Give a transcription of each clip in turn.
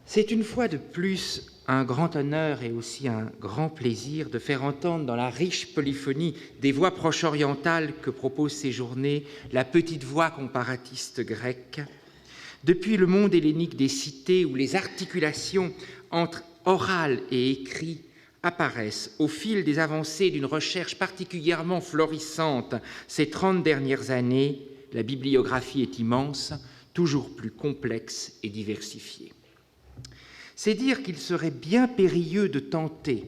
C'est une fois de plus un grand honneur et aussi un grand plaisir de faire entendre dans la riche polyphonie des voix proche-orientales que proposent ces journées la petite voix comparatiste grecque. Depuis le monde hellénique des cités où les articulations entre oral et écrit apparaissent au fil des avancées d'une recherche particulièrement florissante ces 30 dernières années, la bibliographie est immense, toujours plus complexe et diversifiée. C'est dire qu'il serait bien périlleux de tenter,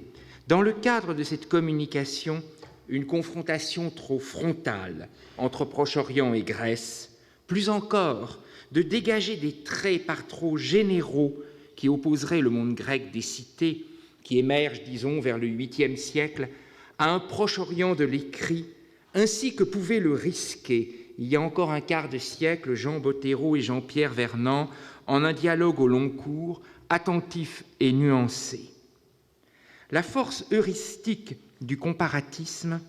dans le cadre de cette communication, une confrontation trop frontale entre Proche-Orient et Grèce, plus encore de dégager des traits par trop généraux qui opposeraient le monde grec des cités, qui émerge, disons, vers le 8e siècle, à un Proche-Orient de l'écrit, ainsi que pouvaient le risquer, il y a encore un quart de siècle, Jean Bottero et Jean-Pierre Vernant, en un dialogue au long cours, attentif et nuancé. La force heuristique du comparatisme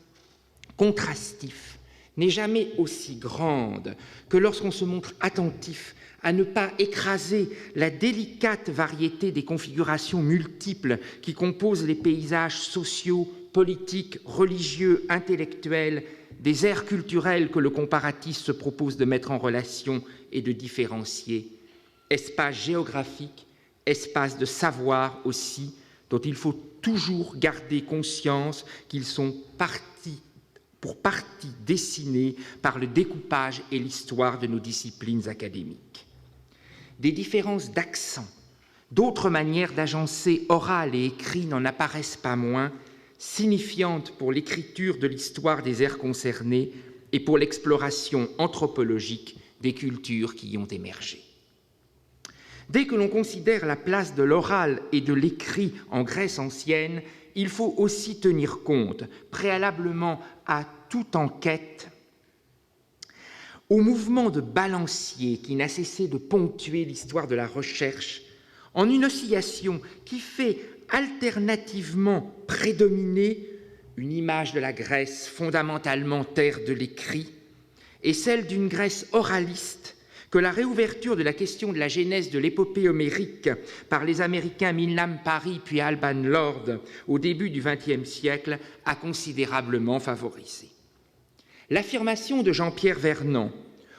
contrastif n'est jamais aussi grande que lorsqu'on se montre attentif à ne pas écraser la délicate variété des configurations multiples qui composent les paysages sociaux, politiques, religieux, intellectuels, des aires culturelles que le comparatiste se propose de mettre en relation et de différencier, espace géographique, espace de savoir aussi, dont il faut toujours garder conscience qu'ils sont pour partie dessinés par le découpage et l'histoire de nos disciplines académiques. Des différences d'accent, d'autres manières d'agencer oral et écrit n'en apparaissent pas moins, signifiantes pour l'écriture de l'histoire des aires concernées et pour l'exploration anthropologique des cultures qui y ont émergé. Dès que l'on considère la place de l'oral et de l'écrit en Grèce ancienne, il faut aussi tenir compte, préalablement à toute enquête, au mouvement de balancier qui n'a cessé de ponctuer l'histoire de la recherche, en une oscillation qui fait alternativement prédominer une image de la Grèce fondamentalement terre de l'écrit et celle d'une Grèce oraliste que la réouverture de la question de la genèse de l'épopée homérique par les Américains Milam Parry puis Alban Lord au début du XXe siècle a considérablement favorisé. L'affirmation de Jean-Pierre Vernant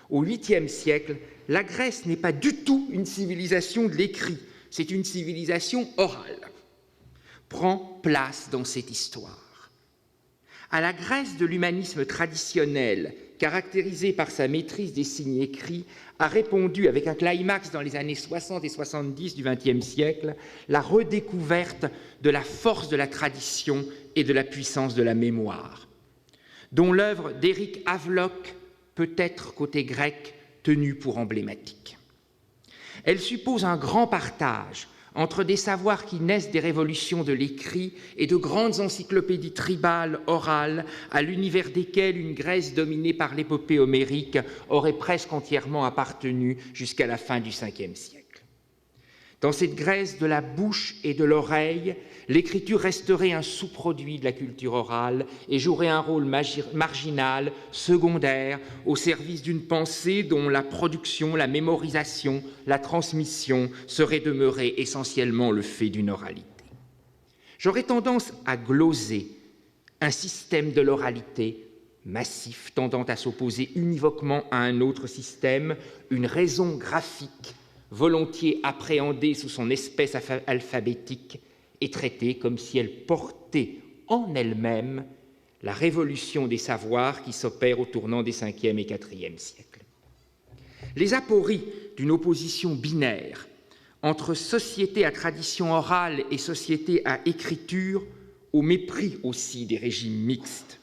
au 8e siècle, la Grèce n'est pas du tout une civilisation de l'écrit, c'est une civilisation orale, prend place dans cette histoire. À la Grèce de l'humanisme traditionnel, caractérisée par sa maîtrise des signes écrits, a répondu avec un climax dans les années 60 et 70 du XXe siècle, la redécouverte de la force de la tradition et de la puissance de la mémoire, dont l'œuvre d'Éric Havelock peut être, côté grec, tenue pour emblématique. Elle suppose un grand partage entre des savoirs qui naissent des révolutions de l'écrit et de grandes encyclopédies tribales, orales, à l'univers desquelles une Grèce dominée par l'épopée homérique aurait presque entièrement appartenu jusqu'à la fin du Ve siècle. Dans cette Grèce de la bouche et de l'oreille, l'écriture resterait un sous-produit de la culture orale et jouerait un rôle marginal, secondaire, au service d'une pensée dont la production, la mémorisation, la transmission seraient demeurées essentiellement le fait d'une oralité. J'aurais tendance à gloser un système de l'oralité massif tendant à s'opposer univoquement à un autre système, une raison graphique volontiers appréhendée sous son espèce alphabétique et traitée comme si elle portait en elle-même la révolution des savoirs qui s'opère au tournant des 5e et 4e siècles. Les apories d'une opposition binaire entre société à tradition orale et société à écriture, au mépris aussi des régimes mixtes,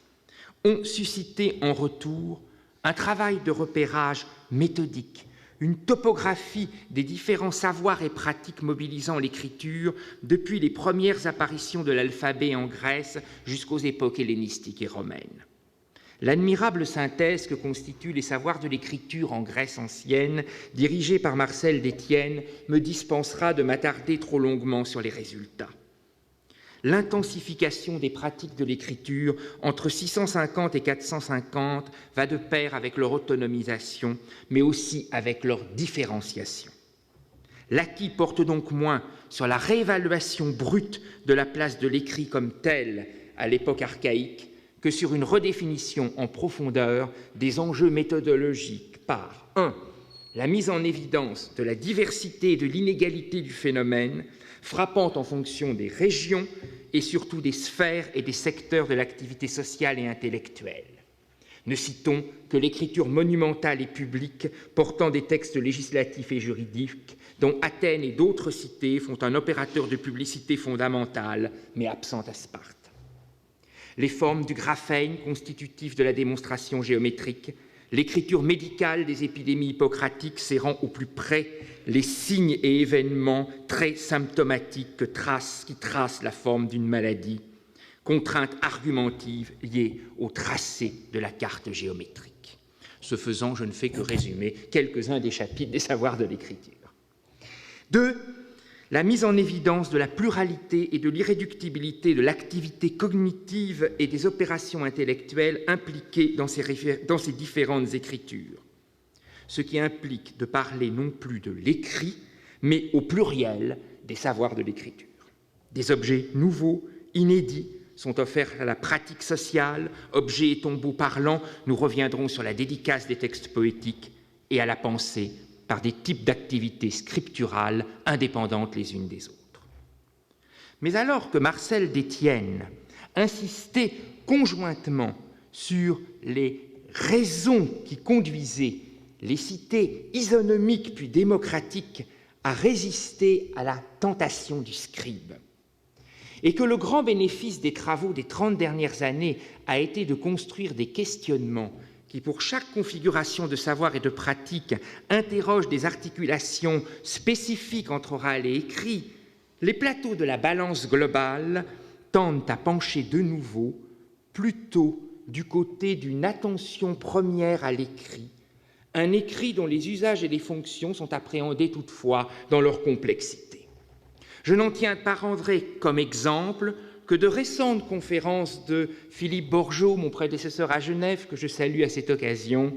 ont suscité en retour un travail de repérage méthodique, une topographie des différents savoirs et pratiques mobilisant l'écriture depuis les premières apparitions de l'alphabet en Grèce jusqu'aux époques hellénistiques et romaines. L'admirable synthèse que constituent les savoirs de l'écriture en Grèce ancienne, dirigée par Marcel d'Étienne, me dispensera de m'attarder trop longuement sur les résultats. L'intensification des pratiques de l'écriture entre 650 et 450 va de pair avec leur autonomisation, mais aussi avec leur différenciation. L'acquis porte donc moins sur la réévaluation brute de la place de l'écrit comme tel à l'époque archaïque que sur une redéfinition en profondeur des enjeux méthodologiques par 1. La mise en évidence de la diversité et de l'inégalité du phénomène, frappant en fonction des régions et surtout des sphères et des secteurs de l'activité sociale et intellectuelle. Ne citons que l'écriture monumentale et publique portant des textes législatifs et juridiques dont Athènes et d'autres cités font un opérateur de publicité fondamentale, mais absent à Sparte. Les formes du graphène constitutif de la démonstration géométrique, l'écriture médicale des épidémies hippocratiques serrant au plus près les signes et événements très symptomatiques qui tracent la forme d'une maladie, contraintes argumentives liées au tracé de la carte géométrique. Ce faisant, je ne fais que résumer quelques-uns des chapitres des savoirs de l'écriture. 2. La mise en évidence de la pluralité et de l'irréductibilité de l'activité cognitive et des opérations intellectuelles impliquées dans ces différentes écritures, ce qui implique de parler non plus de l'écrit, mais au pluriel des savoirs de l'écriture. Des objets nouveaux, inédits, sont offerts à la pratique sociale, objets et tombeaux parlants, nous reviendrons sur la dédicace des textes poétiques, et à la pensée par des types d'activités scripturales indépendantes les unes des autres. Mais alors que Marcel d'Étienne insistait conjointement sur les raisons qui conduisaient les cités isonomiques puis démocratiques à résister à la tentation du scribe, et que le grand bénéfice des travaux des 30 dernières années a été de construire des questionnements qui, pour chaque configuration de savoir et de pratique, interrogent des articulations spécifiques entre oral et écrit, les plateaux de la balance globale tendent à pencher de nouveau plutôt du côté d'une attention première à l'écrit, un écrit dont les usages et les fonctions sont appréhendés toutefois dans leur complexité. Je n'en prendrai comme exemple que de récentes conférences de Philippe Borgeaud, mon prédécesseur à Genève, que je salue à cette occasion,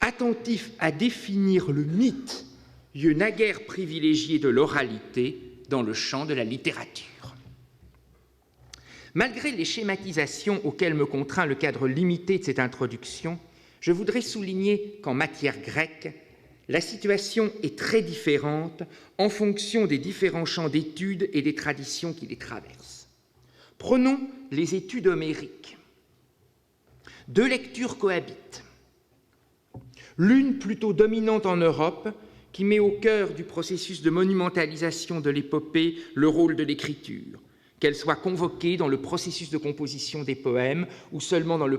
attentif à définir le mythe, lieu naguère privilégié de l'oralité dans le champ de la littérature. Malgré les schématisations auxquelles me contraint le cadre limité de cette introduction, je voudrais souligner qu'en matière grecque, la situation est très différente en fonction des différents champs d'études et des traditions qui les traversent. Prenons les études homériques. Deux lectures cohabitent. L'une plutôt dominante en Europe, qui met au cœur du processus de monumentalisation de l'épopée le rôle de l'écriture, qu'elle soit convoquée dans le processus de composition des poèmes ou seulement dans le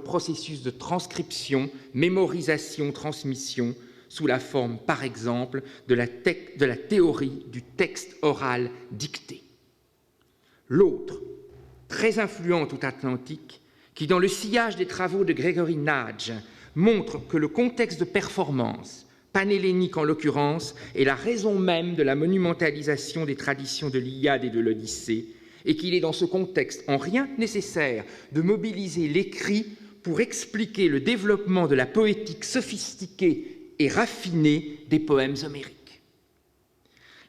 processus de transcription, mémorisation, transmission, sous la forme, par exemple, de la théorie du texte oral dicté. L'autre, très influente outre-Atlantique, qui, dans le sillage des travaux de Gregory Nudge, montre que le contexte de performance, panhellénique en l'occurrence, est la raison même de la monumentalisation des traditions de l'Iliade et de l'Odyssée, et qu'il est dans ce contexte en rien nécessaire de mobiliser l'écrit pour expliquer le développement de la poétique sophistiquée et raffinée des poèmes homériques.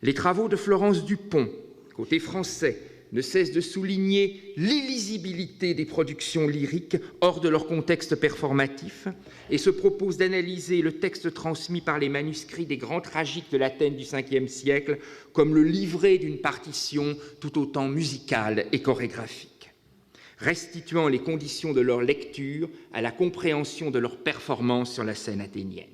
Les travaux de Florence Dupont, côté français, ne cesse de souligner l'illisibilité des productions lyriques hors de leur contexte performatif et se propose d'analyser le texte transmis par les manuscrits des grands tragiques de l'Athènes du Ve siècle comme le livret d'une partition tout autant musicale et chorégraphique, restituant les conditions de leur lecture à la compréhension de leur performance sur la scène athénienne.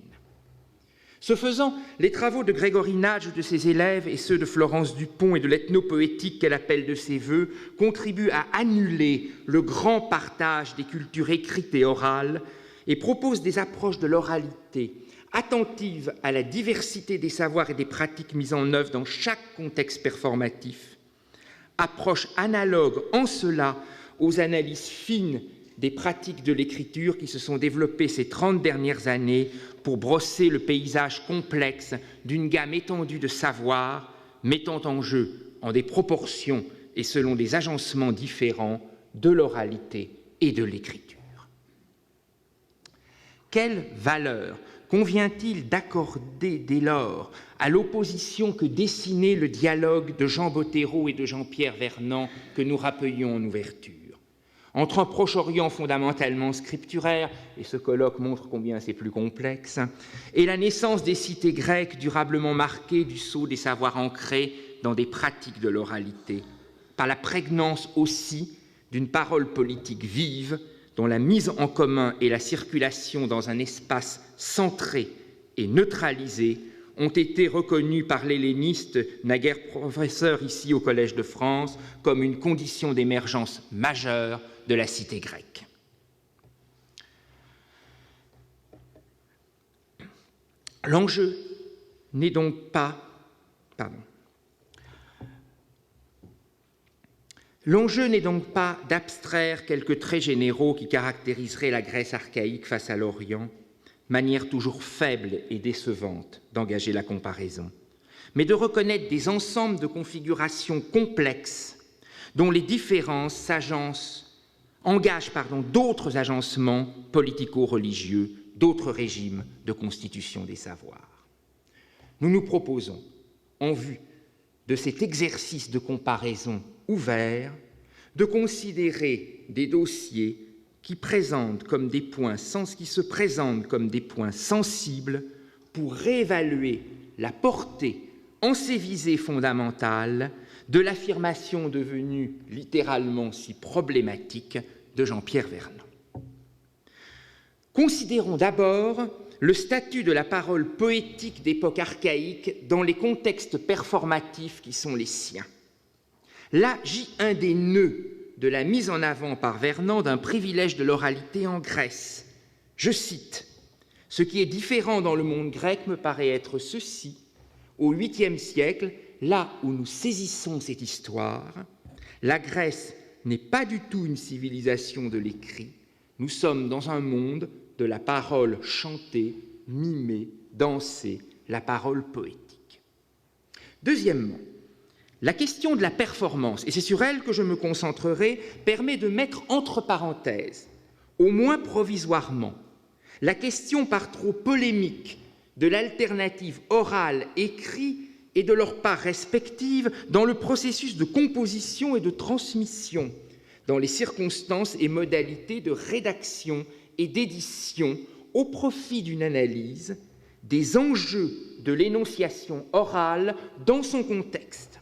Ce faisant, les travaux de Gregory Nudge ou de ses élèves et ceux de Florence Dupont et de l'ethnopoétique qu'elle appelle de ses voeux contribuent à annuler le grand partage des cultures écrites et orales et proposent des approches de l'oralité attentives à la diversité des savoirs et des pratiques mises en œuvre dans chaque contexte performatif, approche analogue en cela aux analyses fines des pratiques de l'écriture qui se sont développées ces 30 dernières années pour brosser le paysage complexe d'une gamme étendue de savoirs mettant en jeu, en des proportions et selon des agencements différents, de l'oralité et de l'écriture. Quelle valeur convient-il d'accorder dès lors à l'opposition que dessinait le dialogue de Jean Bottero et de Jean-Pierre Vernant que nous rappelions en ouverture, entre un Proche-Orient fondamentalement scripturaire, et ce colloque montre combien c'est plus complexe, et la naissance des cités grecques durablement marquées du sceau des savoirs ancrés dans des pratiques de l'oralité, par la prégnance aussi d'une parole politique vive dont la mise en commun et la circulation dans un espace centré et neutralisé ont été reconnus par l'helléniste, naguère professeur ici au Collège de France, comme une condition d'émergence majeure de la cité grecque. L'enjeu n'est donc pas... L'enjeu n'est donc pas d'abstraire quelques traits généraux qui caractériseraient la Grèce archaïque face à l'Orient, manière toujours faible et décevante d'engager la comparaison, mais de reconnaître des ensembles de configurations complexes dont les différences engagent d'autres agencements politico-religieux, d'autres régimes de constitution des savoirs. Nous nous proposons, en vue de cet exercice de comparaison ouvert, de considérer des dossiers qui se présentent comme des points sensibles pour réévaluer la portée en ces visées fondamentales de l'affirmation devenue littéralement si problématique de Jean-Pierre Vernant. Considérons d'abord le statut de la parole poétique d'époque archaïque dans les contextes performatifs qui sont les siens. Là gît un des nœuds de la mise en avant par Vernant d'un privilège de l'oralité en Grèce. Je cite, « Ce qui est différent dans le monde grec me paraît être ceci. Au 8e siècle, là où nous saisissons cette histoire, la Grèce n'est pas du tout une civilisation de l'écrit. Nous sommes dans un monde de la parole chantée, mimée, dansée, la parole poétique. » Deuxièmement, la question de la performance, et c'est sur elle que je me concentrerai, permet de mettre entre parenthèses, au moins provisoirement, la question par trop polémique de l'alternative orale-écrit et de leur part respective dans le processus de composition et de transmission, dans les circonstances et modalités de rédaction et d'édition au profit d'une analyse des enjeux de l'énonciation orale dans son contexte,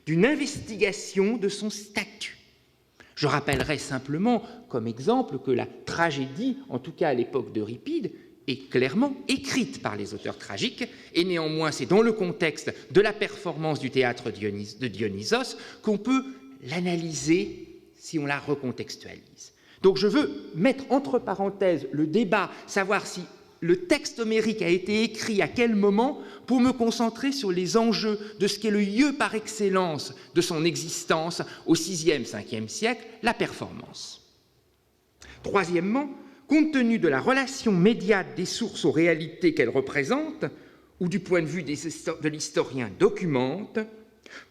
d'une investigation de son statut. Je rappellerai simplement comme exemple que la tragédie, en tout cas à l'époque d'Euripide, est clairement écrite par les auteurs tragiques, et néanmoins c'est dans le contexte de la performance du théâtre de Dionysos qu'on peut l'analyser si on la recontextualise. Donc je veux mettre entre parenthèses le débat, savoir si le texte homérique a été écrit à quel moment, pour me concentrer sur les enjeux de ce qui est le lieu par excellence de son existence au VIe, Ve siècle, la performance. Troisièmement, compte tenu de la relation médiate des sources aux réalités qu'elles représentent, ou du point de vue de l'historien documente,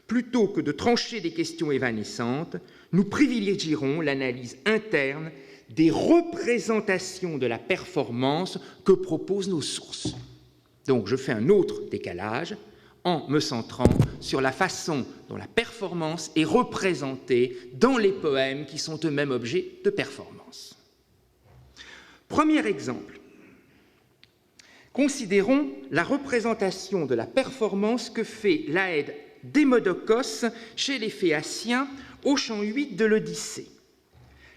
plutôt que de trancher des questions évanescentes, nous privilégierons l'analyse interne des représentations de la performance que proposent nos sources. Donc je fais un autre décalage en me centrant sur la façon dont la performance est représentée dans les poèmes qui sont eux-mêmes objets de performance. Premier exemple. Considérons la représentation de la performance que fait l'Aède Démodocos chez les Phéaciens au chant 8 de l'Odyssée.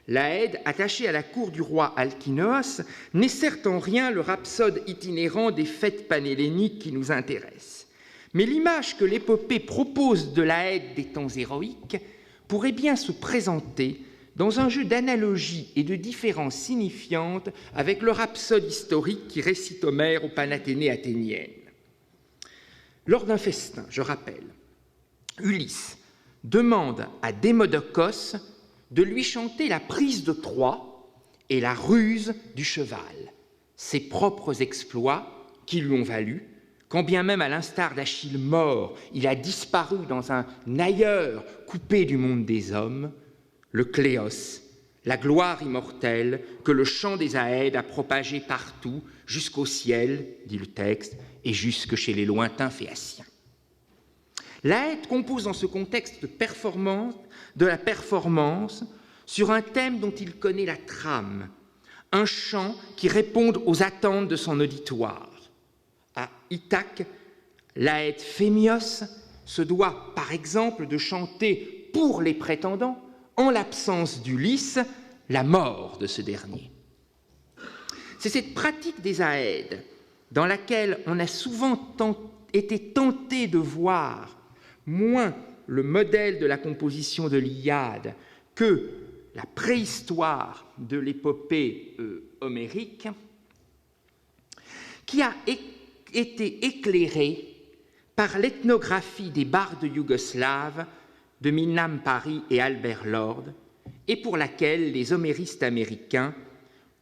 L'Aède, attachée à la cour du roi Alkinoos, n'est certes en rien le rhapsode itinérant des fêtes panhelléniques qui nous intéressent, mais l'image que l'épopée propose de l'Aède des temps héroïques pourrait bien se présenter dans un jeu d'analogie et de différences signifiantes avec le rhapsode historique qui récite Homère au Panathénée athénienne. Lors d'un festin, je rappelle, Ulysse demande à Démodocos de lui chanter la prise de Troie et la ruse du cheval, ses propres exploits qui lui ont valu, quand bien même à l'instar d'Achille mort, il a disparu dans un ailleurs coupé du monde des hommes, le Cléos, la gloire immortelle que le chant des Aèdes a propagée partout, jusqu'au ciel, dit le texte, et jusque chez les lointains Phéaciens. L'Aède compose dans ce contexte de la performance sur un thème dont il connaît la trame, un chant qui réponde aux attentes de son auditoire. À Ithaque, l'Aède Phémios se doit, par exemple, de chanter pour les prétendants, en l'absence d'Ulysse, la mort de ce dernier. C'est cette pratique des Aèdes dans laquelle on a souvent été tenté de voir moins le modèle de la composition de l'Iliade que la préhistoire de l'épopée homérique, qui a été éclairée par l'ethnographie des bardes yougoslaves de Mihnam Pari et Albert Lord, et pour laquelle les homéristes américains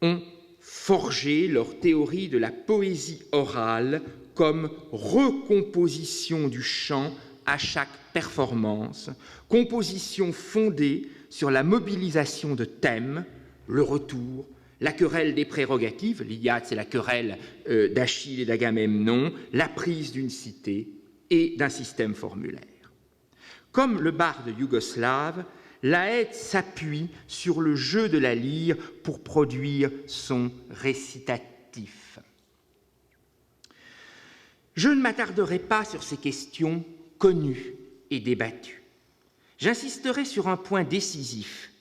ont forgé leur théorie de la poésie orale comme recomposition du chant à chaque performance, composition fondée sur la mobilisation de thèmes, le retour, la querelle des prérogatives, l'Iliade c'est la querelle d'Achille et d'Agamemnon, la prise d'une cité et d'un système formulaire. Comme le barde yougoslave, l'Aède s'appuie sur le jeu de la lyre pour produire son récitatif. Je ne m'attarderai pas sur ces questions connues et débattues. J'insisterai sur un point décisif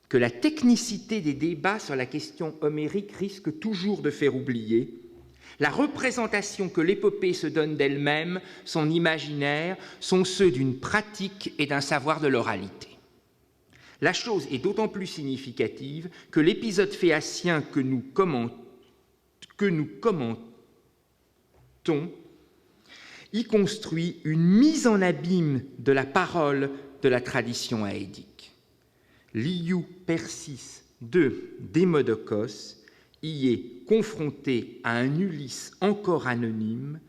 que la technicité des débats sur la question homérique risque toujours de faire oublier. La représentation que l'épopée se donne d'elle-même, son imaginaire, sont ceux d'une pratique et d'un savoir de l'oralité. La chose est d'autant plus significative que l'épisode phéacien que nous commentons y construit une mise en abîme de la parole de la tradition aédique. L'Iou Persis de Démodocos y est confronté à un Ulysse encore anonyme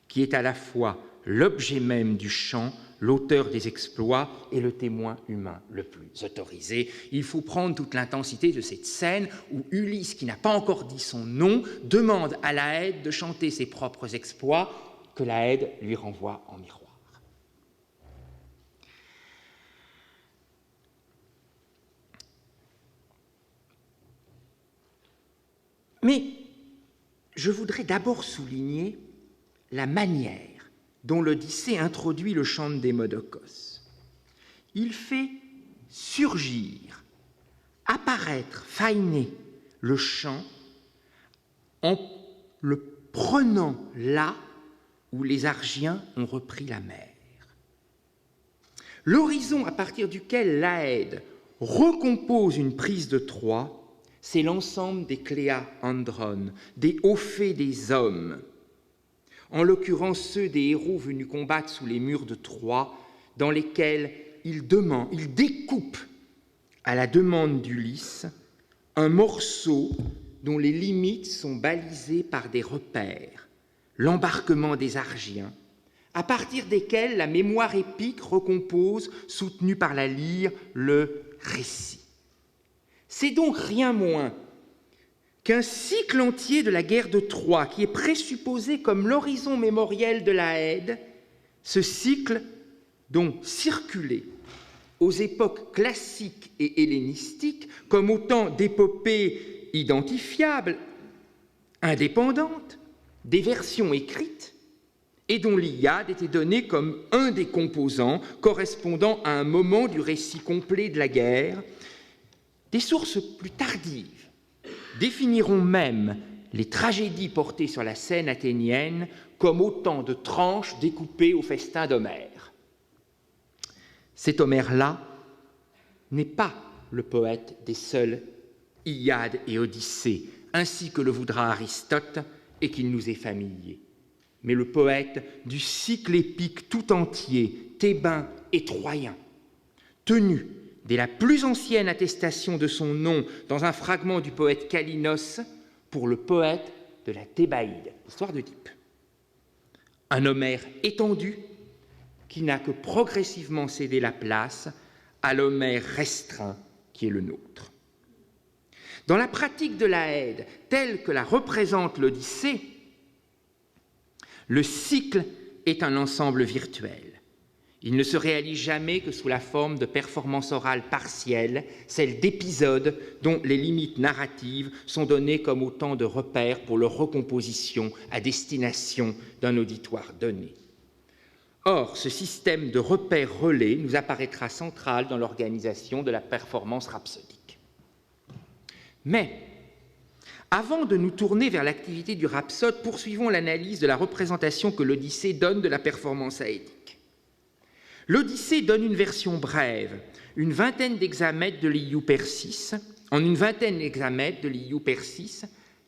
qui est à la fois l'objet même du chant, l'auteur des exploits et le témoin humain le plus autorisé. Il faut prendre toute l'intensité de cette scène où Ulysse, qui n'a pas encore dit son nom, demande à l'Aède de chanter ses propres exploits que l'Aède lui renvoie en miroir. Mais je voudrais d'abord souligner la manière dont l'Odyssée introduit le chant de Démodocos. Il fait surgir, apparaître, fainer le chant en le prenant là où les Argiens ont repris la mer. L'horizon à partir duquel l'Aède recompose une prise de Troie, c'est l'ensemble des Cléa Andrones, des hauts faits des hommes, en l'occurrence ceux des héros venus combattre sous les murs de Troie, dans lesquels il découpe, à la demande d'Ulysse, un morceau dont les limites sont balisées par des repères, l'embarquement des Argiens, à partir desquels la mémoire épique recompose, soutenue par la lyre, le récit. C'est donc rien moins qu'un cycle entier de la guerre de Troie qui est présupposé comme l'horizon mémoriel de l'Aède, ce cycle dont circulait aux époques classiques et hellénistiques comme autant d'épopées identifiables, indépendantes, des versions écrites, et dont l'Iliade était donnée comme un des composants correspondant à un moment du récit complet de la guerre. Des sources plus tardives définiront même les tragédies portées sur la scène athénienne comme autant de tranches découpées au festin d'Homère. Cet Homère-là n'est pas le poète des seuls Iliade et Odyssée, ainsi que le voudra Aristote et qu'il nous est familier, mais le poète du cycle épique tout entier, thébain et troyen, tenu dès la plus ancienne attestation de son nom dans un fragment du poète Callinos pour le poète de la Thébaïde, l'histoire d'Œdipe. Un Homère étendu qui n'a que progressivement cédé la place à l'Homère restreint qui est le nôtre. Dans la pratique de la Haède, telle que la représente l'Odyssée, le cycle est un ensemble virtuel. Il ne se réalise jamais que sous la forme de performances orales partielles, celles d'épisodes dont les limites narratives sont données comme autant de repères pour leur recomposition à destination d'un auditoire donné. Or, ce système de repères relais nous apparaîtra central dans l'organisation de la performance rhapsodique. Mais, avant de nous tourner vers l'activité du rhapsode, poursuivons l'analyse de la représentation que l'Odyssée donne de la performance haédique. L'Odyssée donne une version brève, une vingtaine d'hexamètres de l'Iou-Persis, en une vingtaine d'hexamètres de l'Iou-Persis,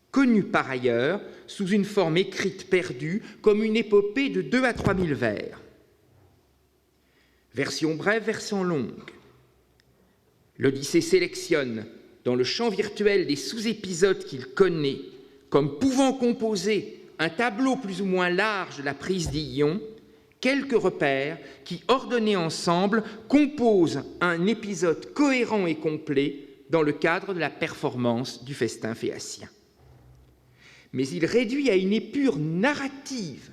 connue par ailleurs sous une forme écrite perdue comme une épopée de 2 à 3 000 vers. Version brève, version longue. L'Odyssée sélectionne, dans le champ virtuel des sous-épisodes qu'il connaît, comme pouvant composer un tableau plus ou moins large de la prise d'Ion, quelques repères qui, ordonnés ensemble, composent un épisode cohérent et complet dans le cadre de la performance du festin phéacien. Mais il réduit à une épure narrative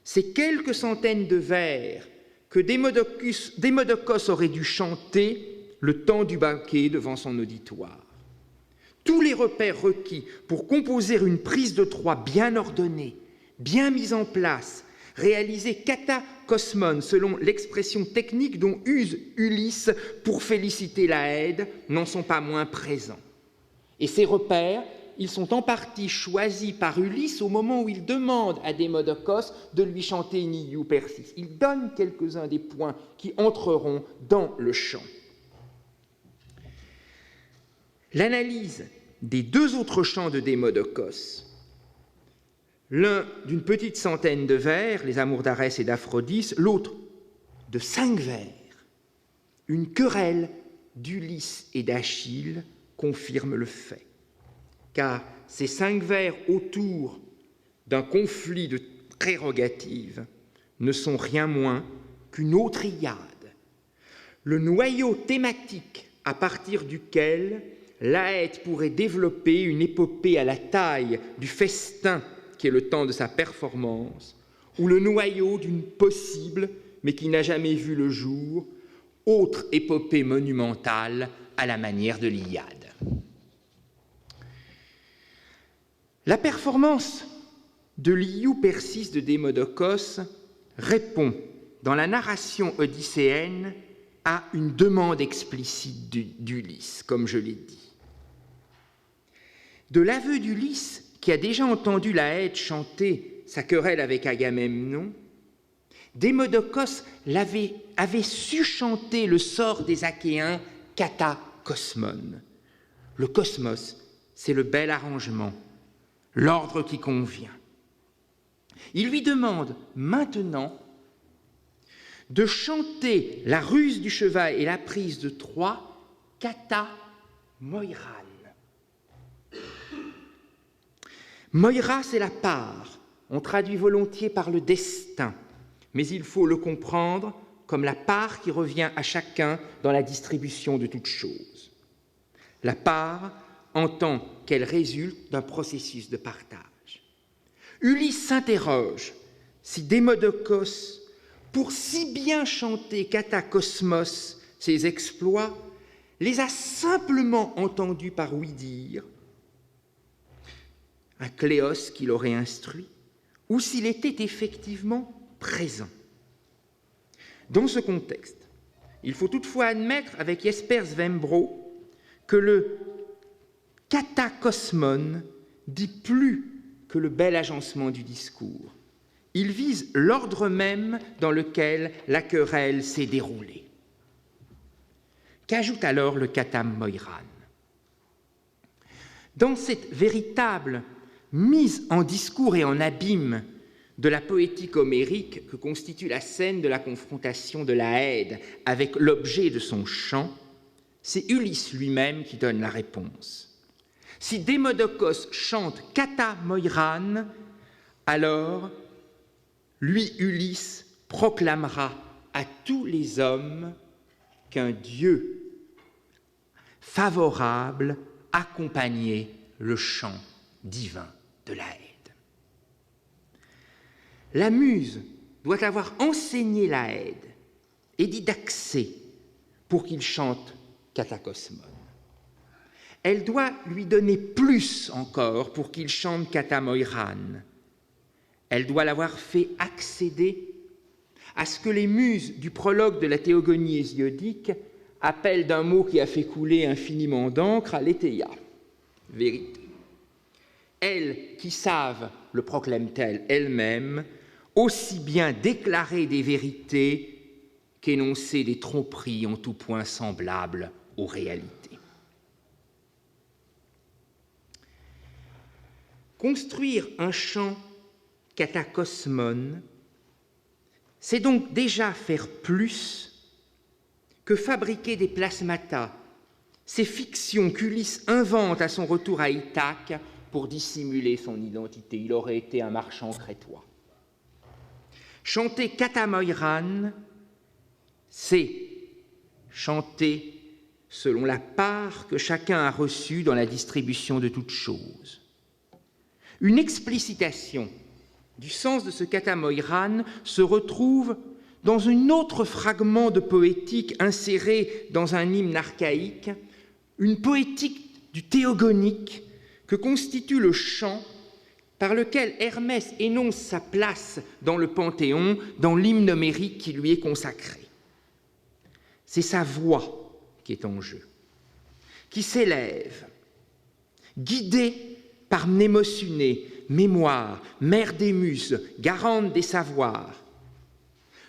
ces quelques centaines de vers que Démodocos aurait dû chanter le temps du banquet devant son auditoire. Tous les repères requis pour composer une prise de Troie bien ordonnée, bien mise en place, réalisée kata kosmon, selon l'expression technique dont use Ulysse pour féliciter la Haède, n'en sont pas moins présents. Et ces repères, ils sont en partie choisis par Ulysse au moment où il demande à Démodocos de lui chanter une Iou-Persis. Il donne quelques-uns des points qui entreront dans le chant. L'analyse des 2 autres chants de Démodocos, l'un d'une petite centaine de vers, les amours d'Arès et d'Aphrodis, l'autre de 5 vers, une querelle d'Ulysse et d'Achille, confirme le fait. Car ces 5 vers autour d'un conflit de prérogatives ne sont rien moins qu'une autre Iliade, le noyau thématique à partir duquel l'Aède pourrait développer une épopée à la taille du festin qui est le temps de sa performance, ou le noyau d'une possible, mais qui n'a jamais vu le jour, autre épopée monumentale à la manière de l'Iliade. La performance de l'Iou-Persis de Démodocos répond, dans la narration odysséenne, à une demande explicite d'Ulysse, comme je l'ai dit. De l'aveu d'Ulysse, qui a déjà entendu la Haède chanter sa querelle avec Agamemnon, Démodocos avait su chanter le sort des Achéens kata kosmon. Le cosmos, c'est le bel arrangement, l'ordre qui convient. Il lui demande maintenant de chanter la ruse du cheval et la prise de Troie kata moiran. Moira, c'est la part, on traduit volontiers par le destin, mais il faut le comprendre comme la part qui revient à chacun dans la distribution de toute chose. La part en tant qu'elle résulte d'un processus de partage. Ulysse s'interroge si Démodocos, pour si bien chanter kata kosmos, ses exploits, les a simplement entendus par ouï-dire, un Cléos qui l'aurait instruit, ou s'il était effectivement présent. Dans ce contexte, il faut toutefois admettre avec Jesper Svembro que le katakosmon dit plus que le bel agencement du discours. Il vise l'ordre même dans lequel la querelle s'est déroulée. Qu'ajoute alors le katam moiran? Dans cette véritable mise en discours et en abîme de la poétique homérique que constitue la scène de la confrontation de la Haède avec l'objet de son chant, c'est Ulysse lui-même qui donne la réponse. Si Démodocos chante kata moiran, alors lui, Ulysse, proclamera à tous les hommes qu'un Dieu favorable accompagner le chant divin de l'Aède. La muse doit avoir enseigné l'Aède et didaxé pour qu'il chante katakosmon. Elle doit lui donner plus encore pour qu'il chante katamoiran. Elle doit l'avoir fait accéder à ce que les muses du prologue de la théogonie hésiodique appellent d'un mot qui a fait couler infiniment d'encre à l'éthéia, vérité. Elles qui savent, le proclament-elles elles-mêmes, aussi bien déclarer des vérités qu'énoncer des tromperies en tout point semblables aux réalités. Construire un chant katakosmon, c'est donc déjà faire plus que fabriquer des plasmata, ces fictions qu'Ulysse invente à son retour à Ithaque pour dissimuler son identité. Il aurait été un marchand crétois. Chanter katamoiran, c'est chanter selon la part que chacun a reçue dans la distribution de toutes choses. Une explicitation du sens de ce katamoiran se retrouve dans un autre fragment de poétique inséré dans un hymne archaïque, une poétique du théogonique que constitue le chant par lequel Hermès énonce sa place dans le Panthéon, dans l'hymne homérique qui lui est consacré. C'est sa voix qui est en jeu, qui s'élève, guidée par Mnémosyné, mémoire, mère des muses, garante des savoirs.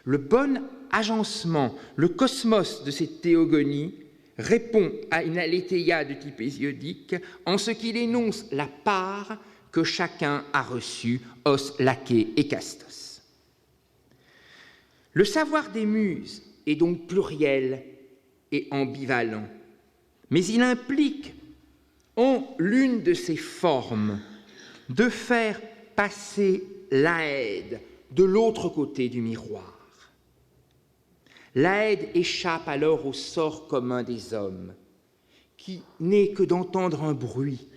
Le bon agencement, le cosmos de cette théogonie répond à une alétheia de type hésiodique en ce qu'il énonce la part que chacun a reçue, os, laqué et castos. Le savoir des muses est donc pluriel et ambivalent, mais il implique en l'une de ses formes de faire passer l'Aède de l'autre côté du miroir. L'Aède échappe alors au sort commun des hommes, qui n'est que d'entendre un bruit,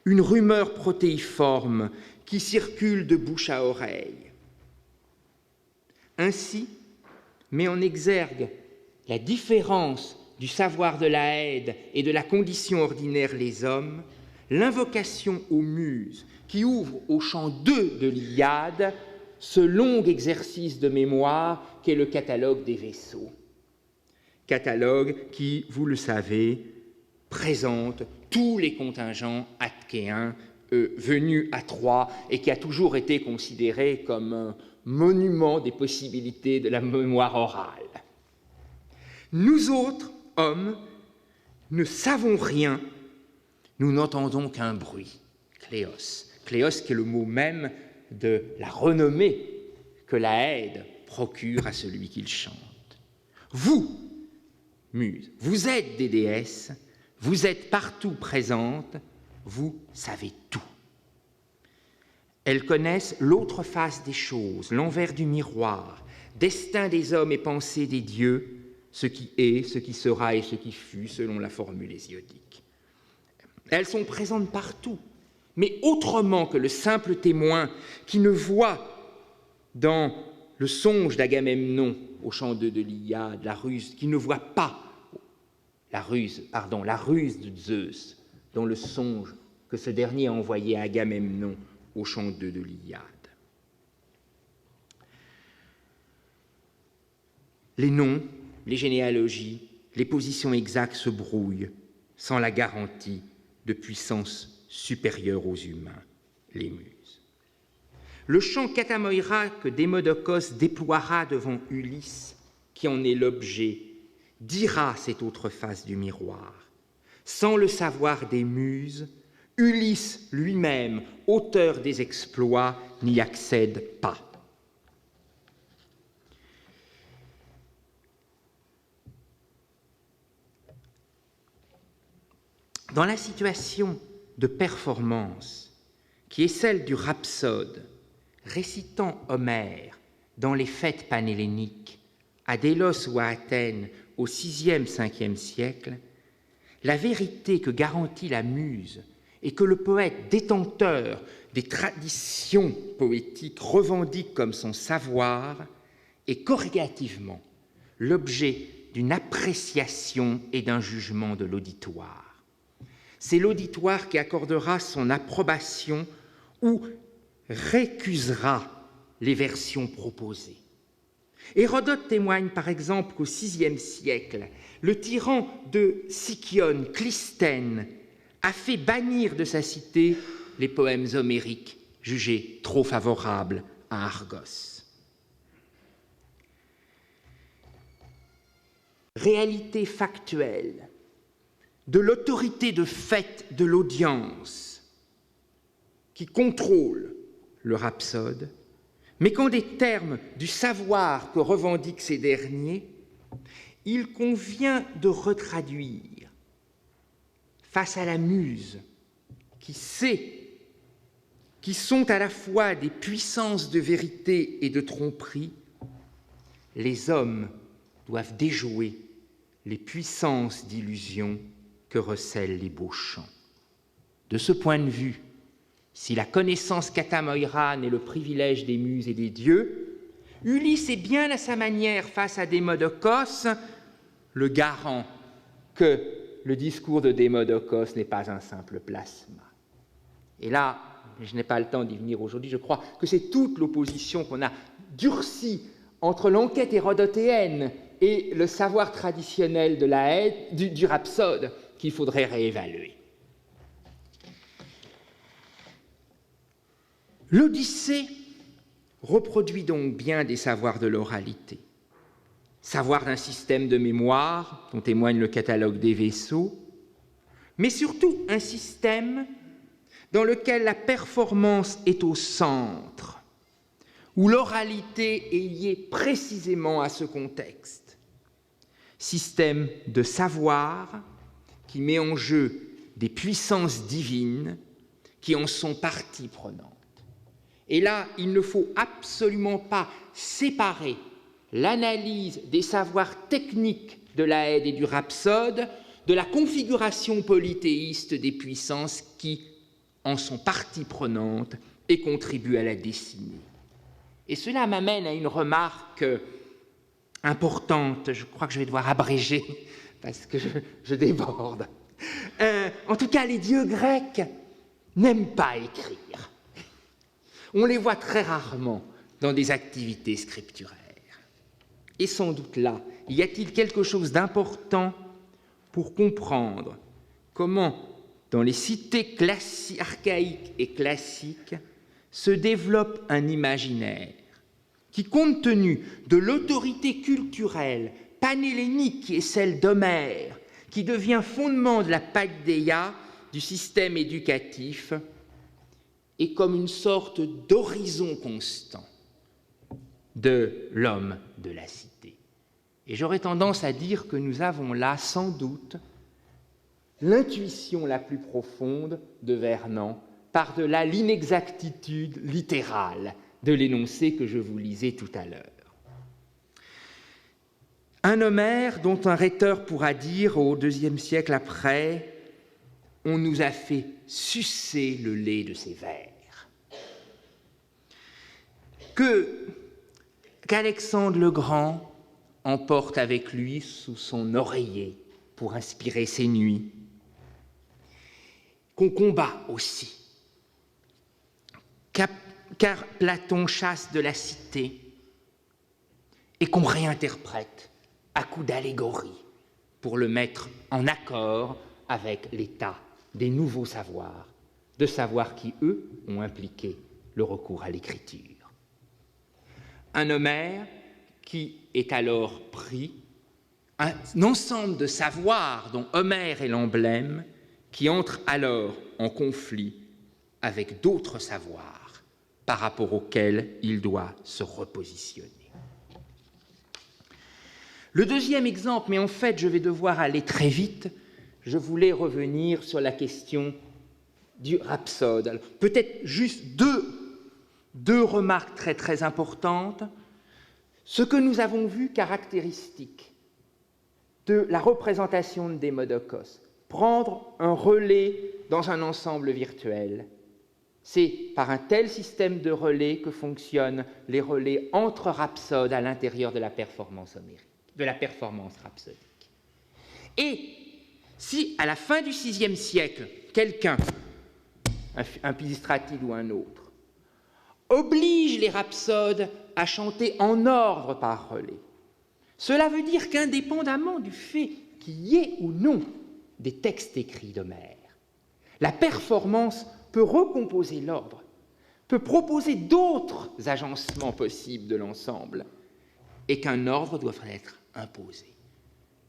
une rumeur protéiforme qui circule de bouche à oreille. Ainsi, met en exergue la différence du savoir de l'Aède et de la condition ordinaire les hommes, l'invocation aux muses qui ouvre au chant 2 de l'Iliade ce long exercice de mémoire qu'est le catalogue des vaisseaux. Catalogue qui, vous le savez, présente tous les contingents achéens venus à Troie et qui a toujours été considéré comme un monument des possibilités de la mémoire orale. Nous autres, hommes, ne savons rien, nous n'entendons qu'un bruit, kléos. Kléos qui est le mot même de la renommée que l'Aède procure à celui qu'il chante. Vous, muses, vous êtes des déesses, vous êtes partout présentes, vous savez tout. Elles connaissent l'autre face des choses, l'envers du miroir, destin des hommes et pensée des dieux, ce qui est, ce qui sera et ce qui fut, selon la formule hésiodique. Elles sont présentes partout, mais autrement que le simple témoin qui ne voit dans le songe d'Agamemnon, au chant 2 de l'Iliade, la ruse, qui ne voit pas la ruse de Zeus, dans le songe que ce dernier a envoyé à Agamemnon au chant 2 de l'Iliade. Les noms, les généalogies, les positions exactes se brouillent sans la garantie de puissance supérieure aux humains, les muses. Le chant katamoira que Démodocos déploiera devant Ulysse, qui en est l'objet, dira cette autre face du miroir. Sans le savoir des muses, Ulysse lui-même, auteur des exploits, n'y accède pas. Dans la situation de performance qui est celle du rhapsode récitant Homère dans les fêtes panhelléniques à Délos ou à Athènes au VIe, Ve siècle, la vérité que garantit la muse et que le poète détenteur des traditions poétiques revendique comme son savoir est corrélativement l'objet d'une appréciation et d'un jugement de l'auditoire. C'est l'auditoire qui accordera son approbation ou récusera les versions proposées. Hérodote témoigne par exemple qu'au VIe siècle, le tyran de Sicyon, Clystène, a fait bannir de sa cité les poèmes homériques jugés trop favorables à Argos. Réalité factuelle de l'autorité de fait de l'audience qui contrôle le rhapsode, mais qu'en des termes du savoir que revendiquent ces derniers, il convient de retraduire face à la muse qui sait, qui sont à la fois des puissances de vérité et de tromperie, les hommes doivent déjouer les puissances d'illusion que recèlent les beaux chants. De ce point de vue, si la connaissance katamoïrane est le privilège des muses et des dieux, Ulysse est bien à sa manière face à Démodocos, le garant que le discours de Démodocos n'est pas un simple plasma. Et là, je n'ai pas le temps d'y venir aujourd'hui, je crois que c'est toute l'opposition qu'on a durcie entre l'enquête hérodotéenne et le savoir traditionnel de du rhapsode qu'il faudrait réévaluer. L'Odyssée reproduit donc bien des savoirs de l'oralité. Savoir d'un système de mémoire, dont témoigne le catalogue des vaisseaux, mais surtout un système dans lequel la performance est au centre, où l'oralité est liée précisément à ce contexte. Système de savoir qui met en jeu des puissances divines qui en sont partie prenante. Et là, il ne faut absolument pas séparer l'analyse des savoirs techniques de la Ède et du rhapsode de la configuration polythéiste des puissances qui en sont partie prenante et contribuent à la dessiner. Et cela m'amène à une remarque importante, je crois que je vais devoir abréger parce que je déborde. En tout cas, les dieux grecs n'aiment pas écrire. On les voit très rarement dans des activités scripturaires. Et sans doute là, y a-t-il quelque chose d'important pour comprendre comment, dans les cités archaïques et classiques, se développe un imaginaire qui, compte tenu de l'autorité culturelle panhellénique qui est celle d'Homère, qui devient fondement de la paideia, du système éducatif, est comme une sorte d'horizon constant de l'homme de la cité. Et j'aurais tendance à dire que nous avons là, sans doute, l'intuition la plus profonde de Vernon, par-delà l'inexactitude littérale de l'énoncé que je vous lisais tout à l'heure. Un Homère dont un rhéteur pourra dire au IIe siècle après « On nous a fait sucer le lait de ses vers ». Qu'Alexandre le Grand emporte avec lui sous son oreiller pour inspirer ses nuits, qu'on combat aussi, car Platon chasse de la cité et qu'on réinterprète à coup d'allégorie pour le mettre en accord avec l'état des nouveaux savoirs, de savoirs qui, eux, ont impliqué le recours à l'écriture. Un Homère qui est alors pris, un ensemble de savoirs dont Homère est l'emblème, qui entre alors en conflit avec d'autres savoirs par rapport auxquels il doit se repositionner. Le deuxième exemple, mais en fait je vais devoir aller très vite, je voulais revenir sur la question du rhapsode. Alors, peut-être juste deux remarques très très importantes. Ce que nous avons vu caractéristique de la représentation de Démodocos prendre un relais dans un ensemble virtuel. C'est par un tel système de relais que fonctionnent les relais entre rhapsodes à l'intérieur de la performance homérique, de la performance rhapsodique. Et si, à la fin du VIe siècle, quelqu'un, un Pisistratyle ou un autre, oblige les rhapsodes à chanter en ordre par relais, cela veut dire qu'indépendamment du fait qu'il y ait ou non des textes écrits d'Homère, la performance peut recomposer l'ordre, peut proposer d'autres agencements possibles de l'ensemble, et qu'un ordre doit être imposé.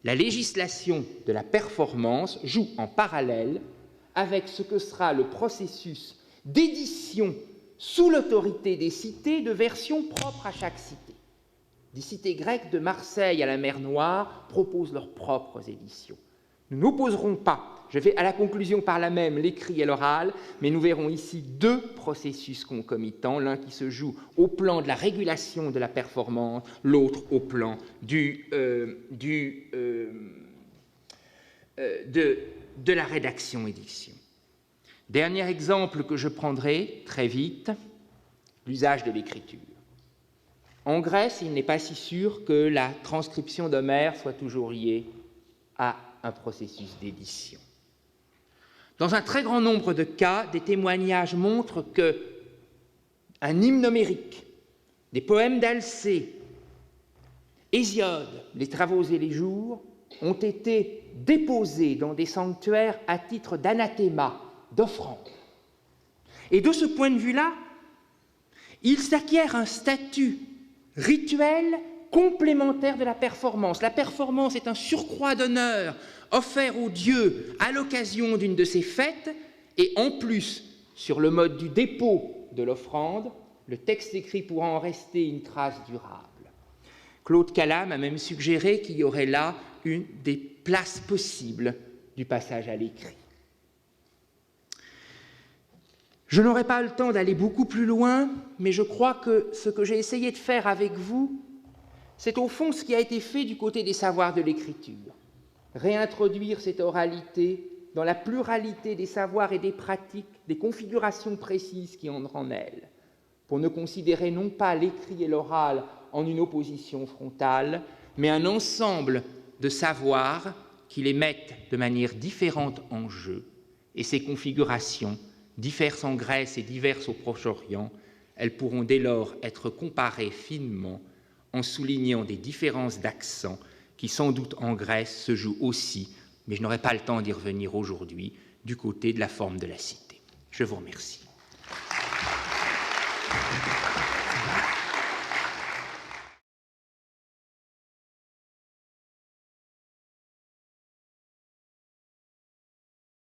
La législation de la performance joue en parallèle avec ce que sera le processus d'édition sous l'autorité des cités de versions propres à chaque cité. Des cités grecques de Marseille à la mer Noire proposent leurs propres éditions. Nous n'opposerons pas, je vais à la conclusion par là même l'écrit et l'oral, mais nous verrons ici deux processus concomitants, l'un qui se joue au plan de la régulation de la performance, l'autre au plan de la rédaction-édition. Dernier exemple que je prendrai très vite, l'usage de l'écriture. En Grèce, il n'est pas si sûr que la transcription d'Homère soit toujours liée à un processus d'édition. Dans un très grand nombre de cas, des témoignages montrent qu'un hymne homérique, des poèmes d'Alcée, Hésiode, les Travaux et les Jours, ont été déposés dans des sanctuaires à titre d'anathéma, d'offrande. Et de ce point de vue-là, ils acquièrent un statut rituel complémentaire de la performance. La performance est un surcroît d'honneur offert aux dieux à l'occasion d'une de ces fêtes, et en plus, sur le mode du dépôt de l'offrande, le texte écrit pourra en rester une trace durable. Claude Callame a même suggéré qu'il y aurait là une des places possibles du passage à l'écrit. Je n'aurai pas le temps d'aller beaucoup plus loin, mais je crois que ce que j'ai essayé de faire avec vous, c'est au fond ce qui a été fait du côté des savoirs de l'écriture. Réintroduire cette oralité dans la pluralité des savoirs et des pratiques, des configurations précises qui entrent en elle, pour ne considérer non pas l'écrit et l'oral en une opposition frontale, mais un ensemble de savoirs qui les mettent de manière différente en jeu, et ces configurations, diverses en Grèce et diverses au Proche-Orient, elles pourront dès lors être comparées finement en soulignant des différences d'accent qui, sans doute en Grèce, se jouent aussi, mais je n'aurai pas le temps d'y revenir aujourd'hui, du côté de la forme de la cité. Je vous remercie.